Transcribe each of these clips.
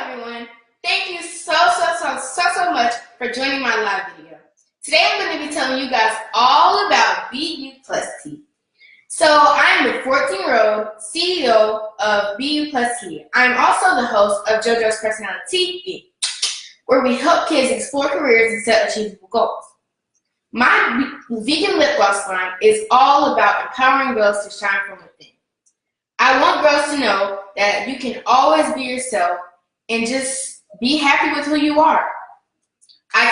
everyone. Thank you so much for joining my live video. Today I'm going to be telling you guys all about BeYou+T. So I'm the 14-year-old CEO of BeYou+T. I'm also the host of Jojo's PersonaliTV, where we help kids explore careers and set achievable goals. My vegan lip gloss line is all about empowering girls to shine from within. I want girls to know that you can always be yourself and just be happy with who you are. I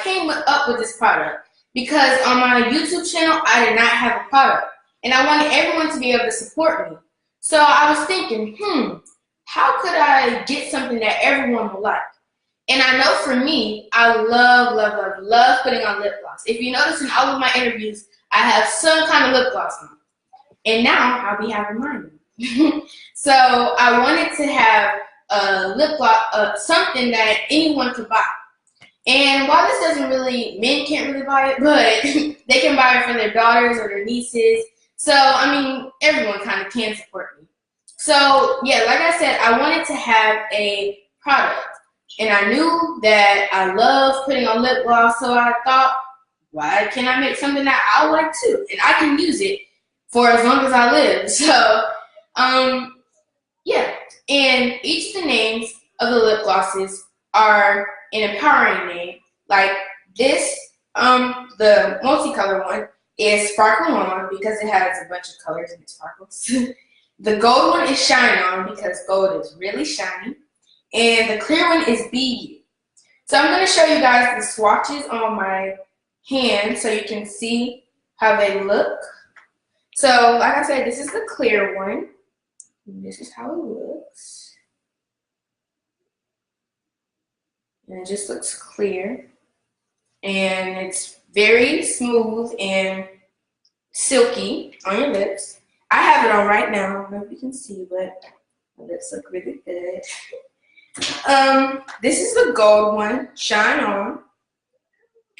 came up with this product because on my YouTube channel, I did not have a product, and I wanted everyone to be able to support me. So I was thinking, how could I get something that everyone will like? And I know for me, I love putting on lip gloss. If you notice in all of my interviews, I have some kind of lip gloss on. And now I'll be having mine. So I wanted to have a lip gloss, something that anyone could buy. And while this doesn't really, men can't really buy it, but they can buy it for their daughters or their nieces. So, I mean, everyone kind of can support me. So, yeah, like I said, I wanted to have a product. And I knew that I love putting on lip gloss, so I thought, why can't I make something that I like too? And I can use it for as long as I live. So, yeah. And each of the names of the lip glosses are an empowering name. Like this, the multicolor one is Sparkle On because it has a bunch of colors and it sparkles. The gold one is Shine On because gold is really shiny. And the clear one is BeYou. So I'm going to show you guys the swatches on my hand so you can see how they look. So like I said, this is the clear one. This is how it looks. And it just looks clear. And it's very smooth and silky on your lips. I have it on right now. I don't know if you can see, but my lips look really good. This is the gold one, Shine On,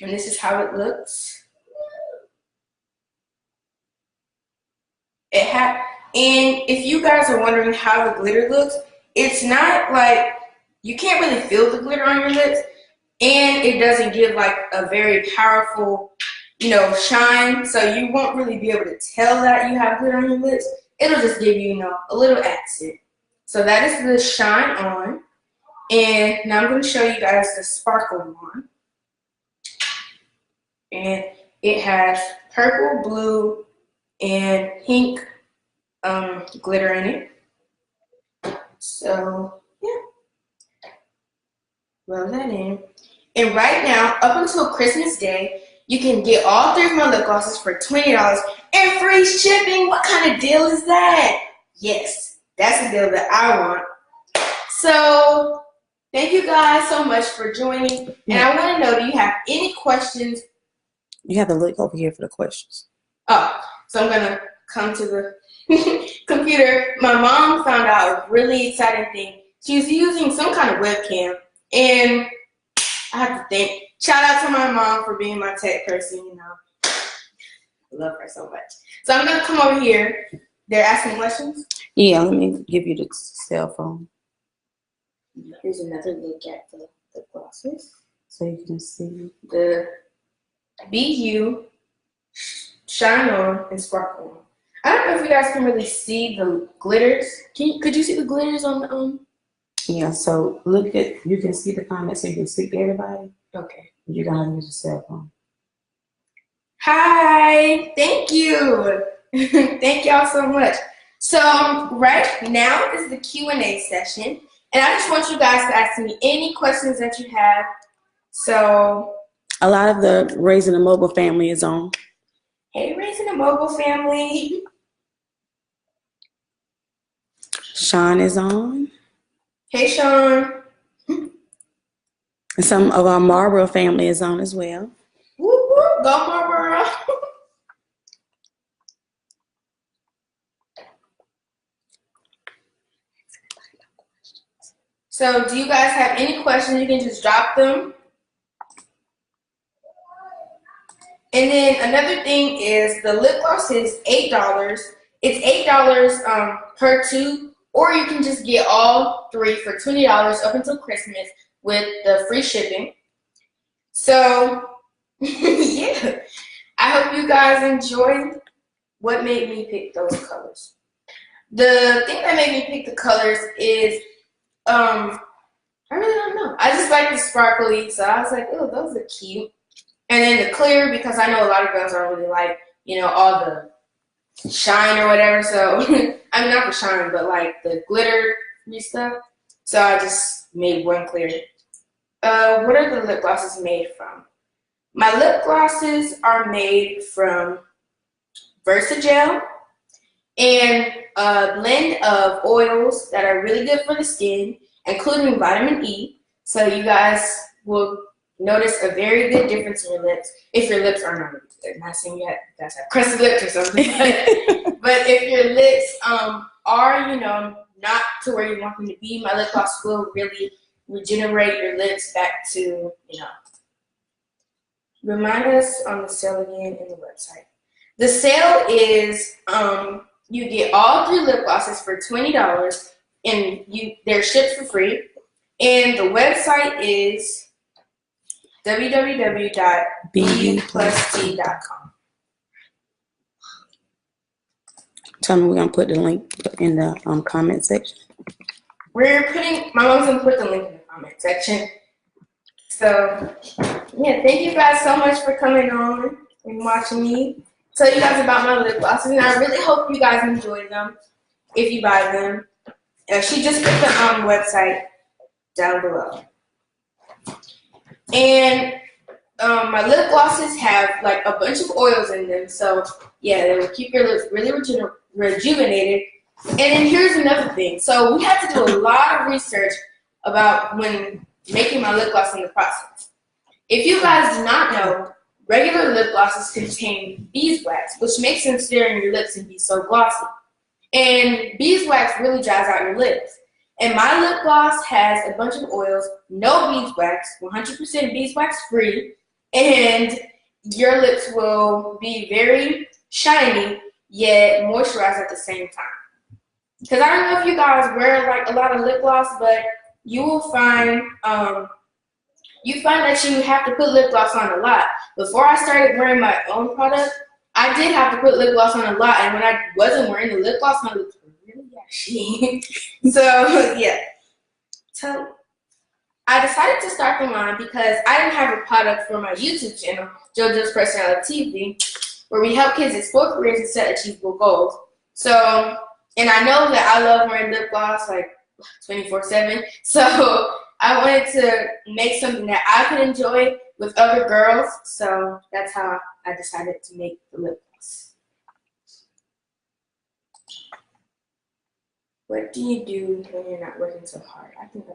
and this is how it looks. And if you guys are wondering how the glitter looks, it's not like, you can't really feel the glitter on your lips, and it doesn't give like a very powerful, shine, so you won't really be able to tell that you have glitter on your lips. It'll just give you, a little accent. So that is the Shine On. And now I'm going to show you guys the sparkle one. And it has purple, blue, and pink glitter in it. So, yeah. Rub that in. And right now, up until Christmas Day, you can get all 3 of my lip glosses for $20 and free shipping. What kind of deal is that? Yes, that's the deal that I want. So, thank you guys so much for joining. And I want to know, do you have any questions? You have to look over here for the questions. Oh, so I'm going to come to the computer. My mom found out a really exciting thing. She was using some kind of webcam. And I have to thank, shout out to my mom for being my tech person, I love her so much. So I'm going to come over here. They're asking questions? Yeah, let me give you the cell phone. Here's another look at the glosses. So you can see the BeYou, Shine On, and Sparkle On. I don't know if you guys can really see the glitters. Could you see the glitters on the Yeah, so you can see the comments so you can speak to everybody. Okay. You don't have to use your cell phone. Hi, thank you. Thank y'all so much. So right now is the Q&A session. And I just want you guys to ask me any questions that you have. So, a lot of the Raising a Mogul family is on. Hey, Raising a Mogul family. Sean is on. Hey, Sean. And some of our Marlboro family is on as well. Whoop, whoop, go Marlboro. So, do you guys have any questions? You can just drop them. And then another thing is the lip gloss is $8. It's $8 per tube, or you can just get all 3 for $20 up until Christmas with the free shipping. So, yeah. I hope you guys enjoyed what made me pick those colors. The thing that made me pick the colors is, I really don't know. I just like the sparkly, so I was like, oh, those are cute. And then the clear, because I know a lot of girls don't really like, you know, all the shine or whatever. So, I mean, not the shine, but like the glitter stuff. So I just made one clear. What are the lip glosses made from? My lip glosses are made from Versagel and a blend of oils that are really good for the skin, including vitamin E. So you guys will notice a very good difference in your lips if your lips are not really good. Not saying you guys have crusty lips or something, but if your lips are, you know, not to where you want them to be, my lip gloss will really regenerate your lips back to, you know. Remind us on the sale again in the website. The sale is you get all 3 lip glosses for $20 and they're shipped for free. And the website is www.BeYou+T.com. Tell me we're going to put the link in the comment section. My mom's going to put the link in the comment section. So, yeah, thank you guys so much for coming on and watching me tell you guys about my lip glosses. And I really hope you guys enjoy them if you buy them. She just put the website down below. And my lip glosses have like a bunch of oils in them. So, yeah, they will keep your lips really rejuvenated. And then here's another thing. So, we had to do a lot of research about when making my lip gloss in the process. If you guys do not know, regular lip glosses contain beeswax, which makes them stay on your lips and be so glossy. And beeswax really dries out your lips. And my lip gloss has a bunch of oils, no beeswax, 100% beeswax free, and your lips will be very shiny yet moisturized at the same time. Because I don't know if you guys wear like a lot of lip gloss, but you will find that you have to put lip gloss on a lot. Before I started wearing my own product, I did have to put lip gloss on a lot, and when I wasn't wearing the lip gloss, my lips were really ashy. So yeah, I decided to start the line because I didn't have a product for my YouTube channel, Jojo's PersonaliTV, where we help kids explore careers and set achievable goals. So, and I know that I love wearing lip gloss like 24/7. So I wanted to make something that I could enjoy with other girls. So that's how I decided to make the lip gloss. What do you do when you're not working so hard? I think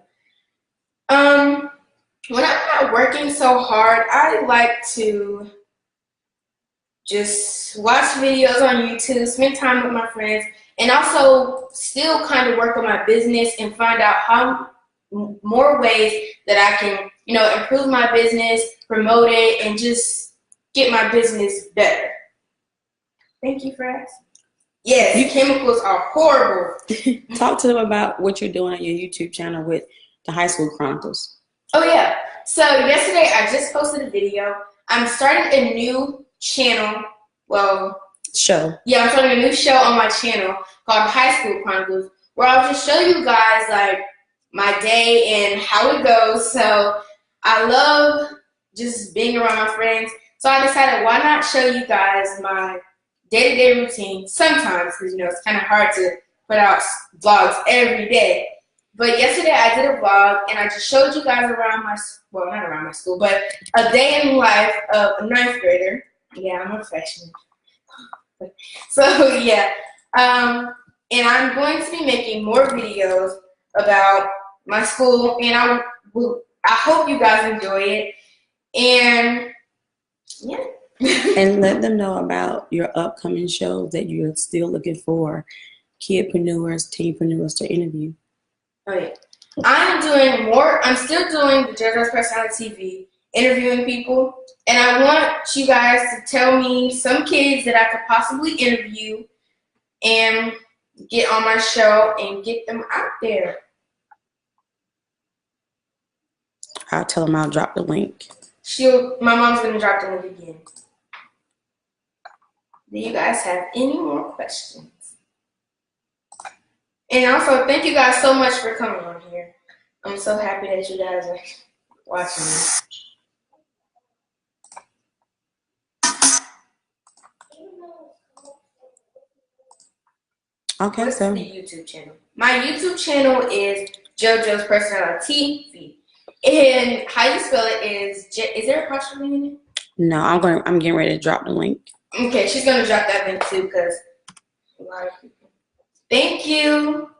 when I'm not working so hard, I like to just watch videos on YouTube, spend time with my friends, and also still kind of work on my business and find out how more ways that I can, you know, improve my business, promote it, and just get my business better. Thank you for asking. Yes, chemicals are horrible. Talk to them about what you're doing on your YouTube channel with the High School Chronicles. Oh yeah. So yesterday I just posted a video. I'm starting a new channel. Show. Yeah, I'm starting a new show on my channel called High School Chronicles, where I'll just show you guys like my day and how it goes. So I love just being around my friends. So I decided, why not show you guys my day-to-day routine sometimes, because, you know, it's kind of hard to put out vlogs every day. But yesterday I did a vlog, and I just showed you guys around my, well, not around my school, but a day in the life of a 9th grader. Yeah, I'm a freshman. So, yeah. And I'm going to be making more videos about my school, and I hope you guys enjoy it. And, yeah. And let them know about your upcoming shows that you're still looking for kidpreneurs, teenpreneurs to interview. Oh yeah, I'm doing more. I'm still doing the Jojo's PersonaliTV, interviewing people, and I want you guys to tell me some kids that I could possibly interview, and get on my show and get them out there. I'll tell them I'll drop the link. My mom's gonna drop the link again. Do you guys have any more questions? And also, thank you guys so much for coming on here. I'm so happy that you guys are watching me. Okay, What's so the YouTube channel? My YouTube channel is Jojo's PersonaliTV. And how you spell it is there a apostrophe in it? no, I'm getting ready to drop the link. Okay, she's gonna drop that link too because a lot of people. Thank you.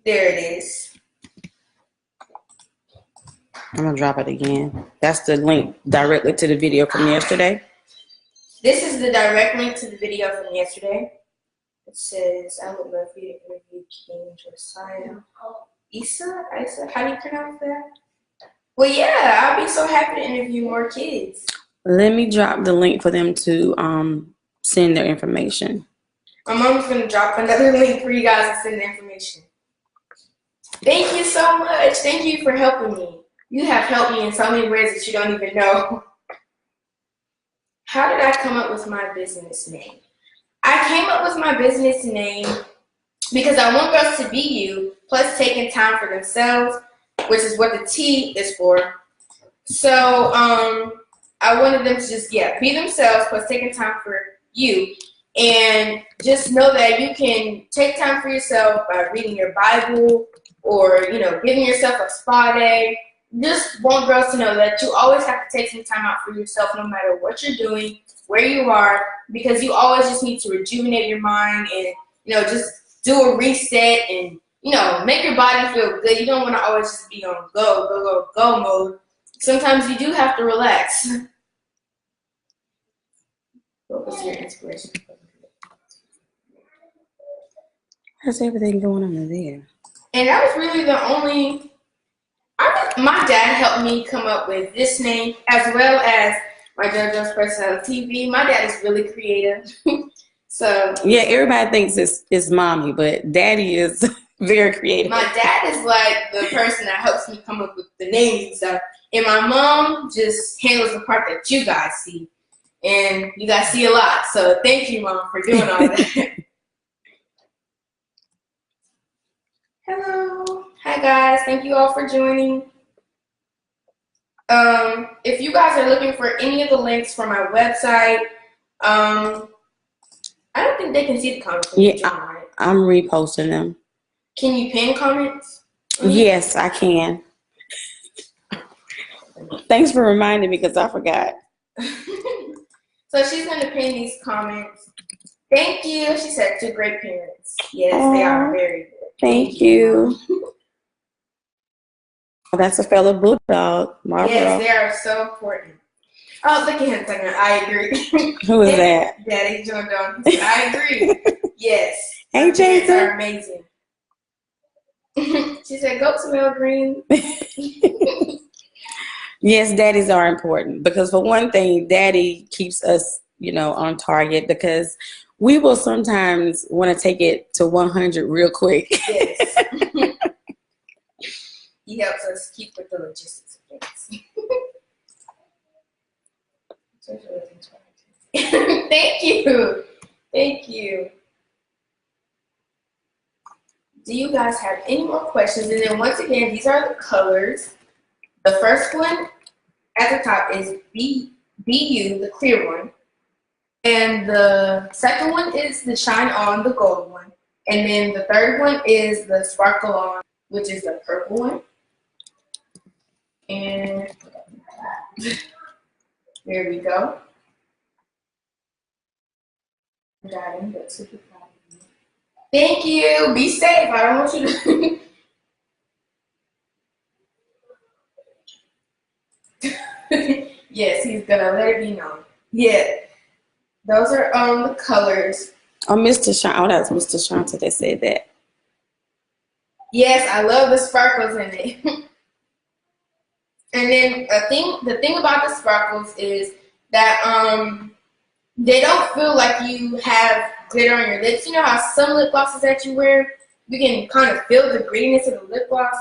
There it is. I'm gonna drop it again. That's the link directly to the video from yesterday. This is the direct link to the video from yesterday. It says, I would love for you to interview King Jasiya. Isa? How do you pronounce that? Well, yeah, I'll be so happy to interview more kids. Let me drop the link for them to send their information. My mom's going to drop another link for you guys to send the information. Thank you so much. Thank you for helping me. You have helped me in so many ways that you don't even know. How did I come up with my business name? I came up with my business name because I want girls to be you, plus taking time for themselves, which is what the T is for. So I wanted them to just, be themselves, plus taking time for you. And just know that you can take time for yourself by reading your Bible or, giving yourself a spa day. Just want girls to know that you always have to take some time out for yourself no matter what you're doing, where you are, because you always just need to rejuvenate your mind and, just do a reset and, make your body feel good. You don't want to always just be on go mode. Sometimes you do have to relax. What was your inspiration? How's everything going on there? And that was really the only... my dad helped me come up with this name as well as my JoJo's PersonaliTV. My dad is really creative. So yeah, everybody thinks it's mommy, but daddy is very creative. My dad is like the person that helps me come up with the names and stuff. And my mom just handles the part that you guys see. And you guys see a lot. So thank you, Mom, for doing all that. Hello. Hi, guys. Thank you all for joining. If you guys are looking for any of the links for my website, I don't think they can see the comments. Yeah, I'm reposting them. Can you pin comments? Yes, I can. Thanks for reminding me because I forgot. So she's going to pin these comments. Thank you. She said 2 great parents. Yes, they are very good. Thank you. Oh, that's a fellow bulldog. Marlboro. Yes, they are so important. Oh, look at him saying, I agree. Who is that? Daddy Jojo. I agree. Yes. Hey, Jason. They're amazing. She said, goat smell green. Yes, daddies are important because for one thing, daddy keeps us, on target because we will sometimes want to take it to 100 real quick. Yes. He helps us keep with the logistics of things. Thank you. Thank you. Do you guys have any more questions? And then once again, these are the colors. The first one at the top is BeYou, the clear one. And the second one is the shine on, the gold one. And then the third one is the sparkle on, which is the purple one. And there we go. Thank you. Be safe. I don't want you to. Yes, he's gonna let it be known. Yeah, those are the colors. Oh, Mr. Sean. Oh, that's Mr. Shanta that said that. Yes, I love the sparkles in it. And then the thing about the sparkles is that they don't feel like you have glitter on your lips. You know how some lip glosses that you wear, you can kind of feel the grittiness of the lip gloss.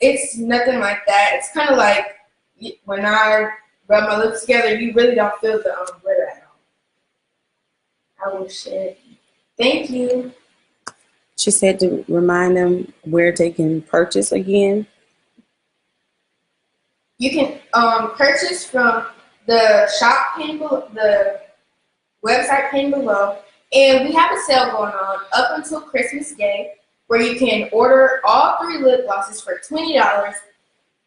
It's nothing like that. It's kind of like when I rub my lips together, you really don't feel the glitter at all. I will share it. Thank you. She said to remind them where they can purchase again. You can purchase from the shop pin below, the website pin below, and we have a sale going on up until Christmas Day where you can order all 3 lip glosses for $20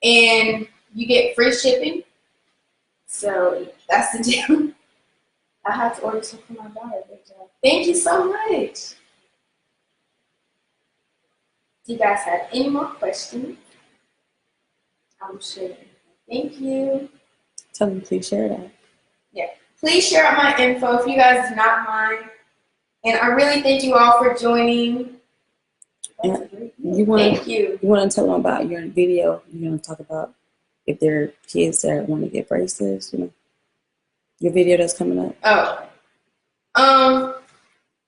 and you get free shipping. So that's the deal. I have to order some for my daughter. Good job. Thank you so much. Do you guys have any more questions? I'm sure. Thank you. Tell them please share that. Yeah. Please share out my info if you guys do not mind. And I really thank you all for joining. Thank you. You want to tell them about your video? You want to talk about if there are kids that want to get braces? You know, your video that's coming up. Oh.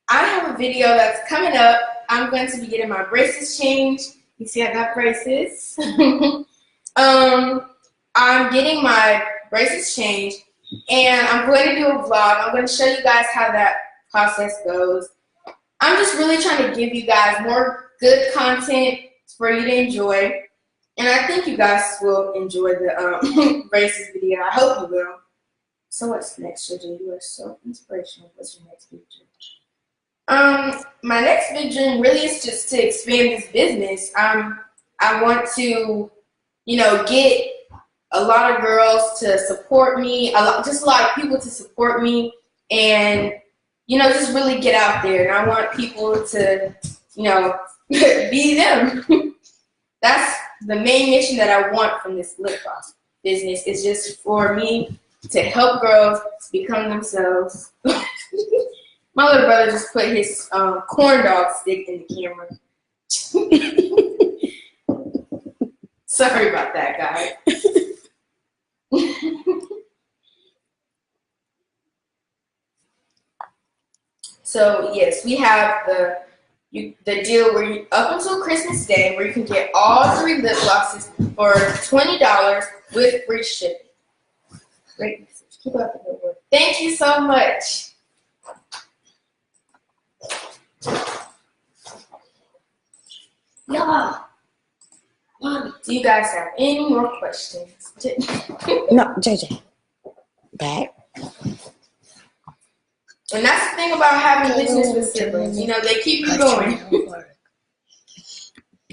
I have a video that's coming up. I'm going to be getting my braces changed. You see, I got braces. I'm getting my braces changed, and I'm going to do a vlog. I'm going to show you guys how that process goes. I'm just really trying to give you guys more good content for you to enjoy, and I think you guys will enjoy the braces video. I hope you will. So what's next, Jojo? You are so inspirational. What's your next big dream? My next big dream really is just to expand this business. I want to, you know, get a lot of girls to support me, just a lot of people to support me, and, you know, just really get out there. And I want people to, you know, be them. That's the main mission that I want from this lip gloss business, is just for me to help girls become themselves. My little brother just put his corn dog stick in the camera. Sorry about that, guys. So yes, we have the deal where you, up until Christmas Day, where you can get all 3 lip glosses for $20 with free shipping. Great message. Keep up the good work. Thank you so much. Yeah. Do you guys have any more questions? No, JJ. Back. And that's the thing about having business with siblings. You know, they keep you going.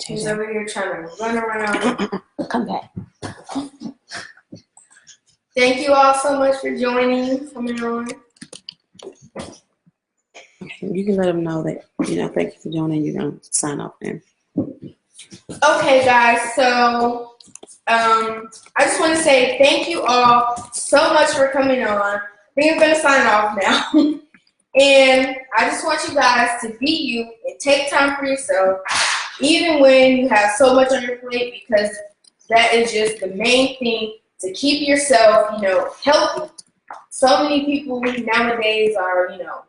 He's over here trying to run around. Come back. Thank you all so much for coming on. You can let them know that, you know, thank you for joining. You're going to sign off there. Okay, guys. So, I just want to say thank you all so much for coming on. We're going to sign off now. And I just want you guys to be you and take time for yourself, even when you have so much on your plate, because that is just the main thing to keep yourself, you know, healthy. So many people nowadays are, you know,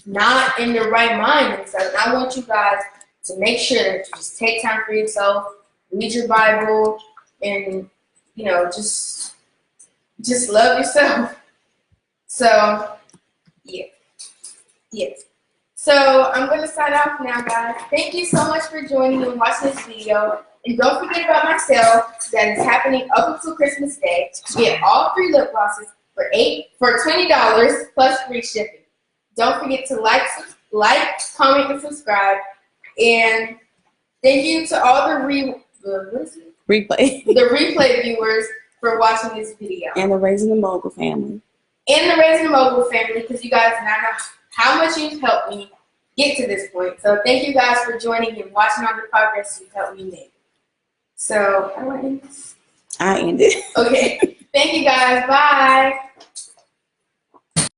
not in their right mind. And so I want you guys to make sure that you just take time for yourself, read your Bible, and, you know, just love yourself. So, yeah. Yes. So, I'm going to sign off now, guys. Thank you so much for joining and watching this video. And don't forget about my sale that is happening up until Christmas Day. You get all 3 lip glosses for $20 plus free shipping. Don't forget to like, comment, and subscribe. And thank you to all the replay viewers for watching this video. And the Raising the Mogul family. And the Raising the Mogul family, because you guys not know how much you've helped me get to this point. So thank you guys for joining and watching all the progress you've helped me make. So, I want to end this. I end it. Okay. Thank you guys. Bye.